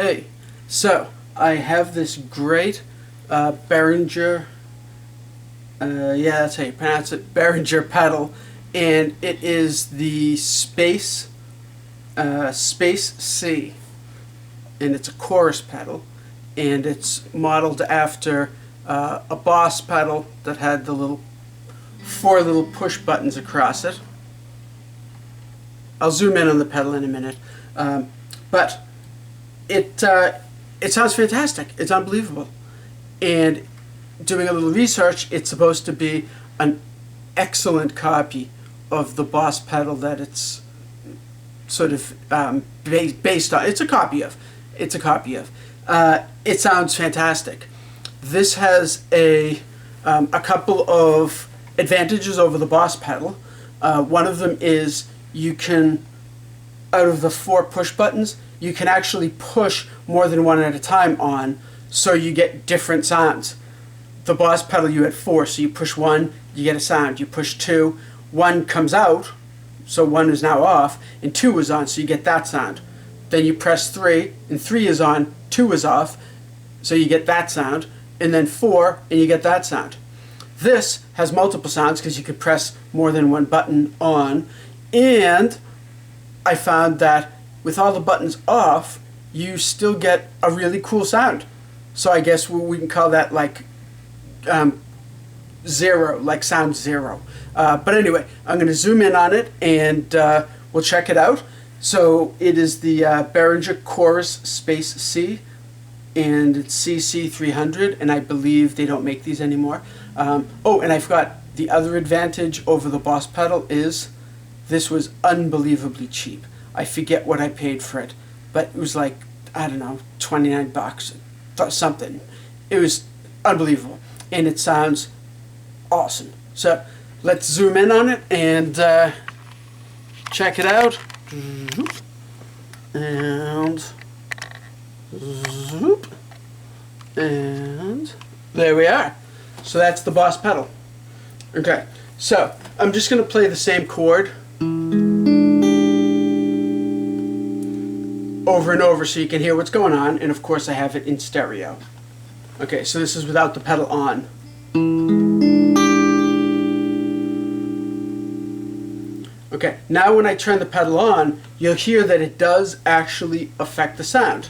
Hey, so I have this great Behringer, yeah, that's how you pronounce it, Behringer pedal, and it is the Space C, and it's a chorus pedal, and it's modeled after a Boss pedal that had the four little push buttons across it. I'll zoom in on the pedal in a minute, but it sounds fantastic. It's unbelievable. And doing a little research, it's supposed to be an excellent copy of the Boss pedal that it's sort of based on. It's a copy of. It sounds fantastic. This has a couple of advantages over the Boss pedal. One of them is you can, out of the four push buttons, you can actually push more than one at a time on, so you get different sounds. The Boss pedal, you had four, so you push one, you get a sound. You push two, one comes out, so one is now off, and two is on, so you get that sound. Then you press three, and three is on, two is off, so you get that sound, and then four, and you get that sound. This has multiple sounds because you can press more than one button on, and I found that with all the buttons off, you still get a really cool sound. So I guess we can call that like zero, like sound zero. But anyway, I'm going to zoom in on it and we'll check it out. So it is the Behringer Chorus Space C, and it's CC300, and I believe they don't make these anymore. Oh, and I forgot, the other advantage over the Boss pedal is this was unbelievably cheap. I forget what I paid for it, but it was like, I don't know, 29 bucks, something. It was unbelievable, and it sounds awesome. So let's zoom in on it and check it out. And zoop, and there we are. So that's the Boss pedal. Okay, so I'm just going to play the same chord over and over so you can hear what's going on, and of course I have it in stereo. Okay, so this is without the pedal on. Okay, now when I turn the pedal on, you'll hear that it does actually affect the sound.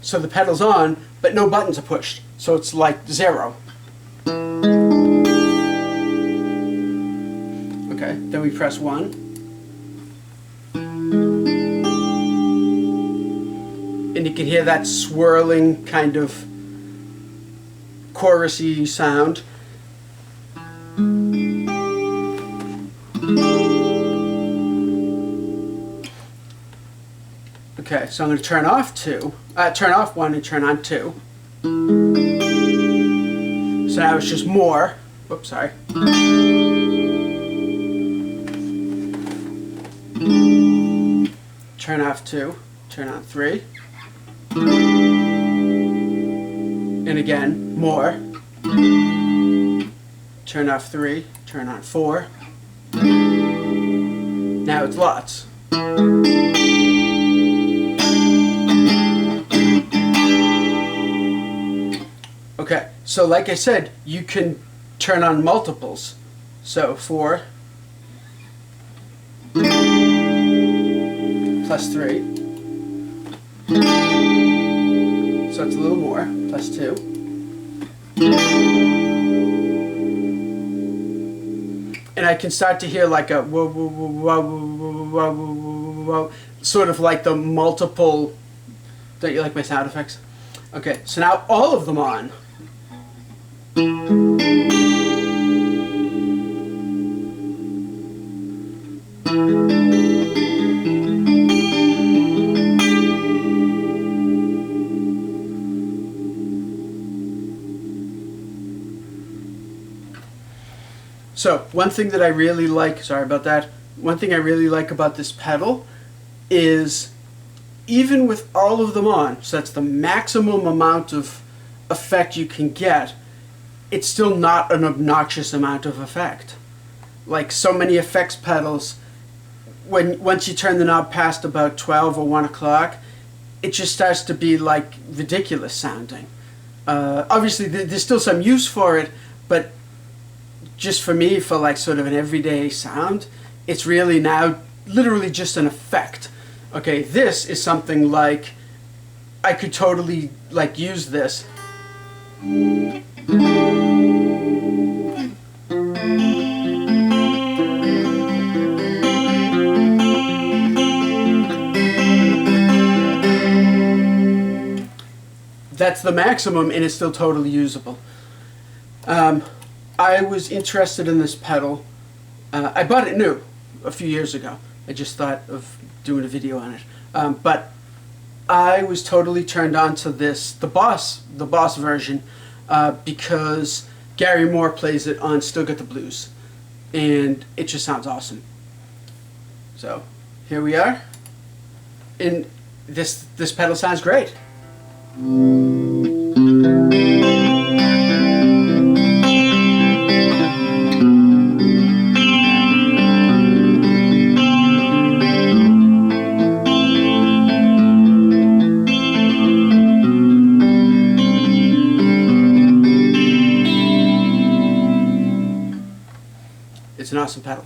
So the pedal's on, but no buttons are pushed, so it's like zero. Okay, then we press one. And you can hear that swirling kind of chorusy sound. Okay, so I'm going to turn off one and turn on two. So now it's just more. Whoops, sorry. Turn off two, turn on three. And again, more. Turn off three, turn on four. Now it's lots. Okay, so like I said, you can turn on multiples. So 4 plus 3. So it's a little more, plus 2. And I can start to hear like a whoa, whoa, whoa, whoa, whoa, whoa, whoa, whoa, sort of like the multiple. Don't you like my sound effects? Okay, so now all of them on. So one thing that I really like, sorry about that, one thing I really like about this pedal is even with all of them on, so that's the maximum amount of effect you can get, it's still not an obnoxious amount of effect. Like so many effects pedals, once you turn the knob past about 12 or 1 o'clock, it just starts to be like ridiculous sounding. Obviously there's still some use for it, but just for me, for like sort of an everyday sound, it's really now literally just an effect. Okay, this is something like I could totally like use this. That's the maximum, and it's still totally usable. I was interested in this pedal. I bought it new a few years ago. I just thought of doing a video on it. But I was totally turned on to this, the Boss version, because Gary Moore plays it on Still Got the Blues, and it just sounds awesome. So here we are, and this pedal sounds great. It's an awesome pedal.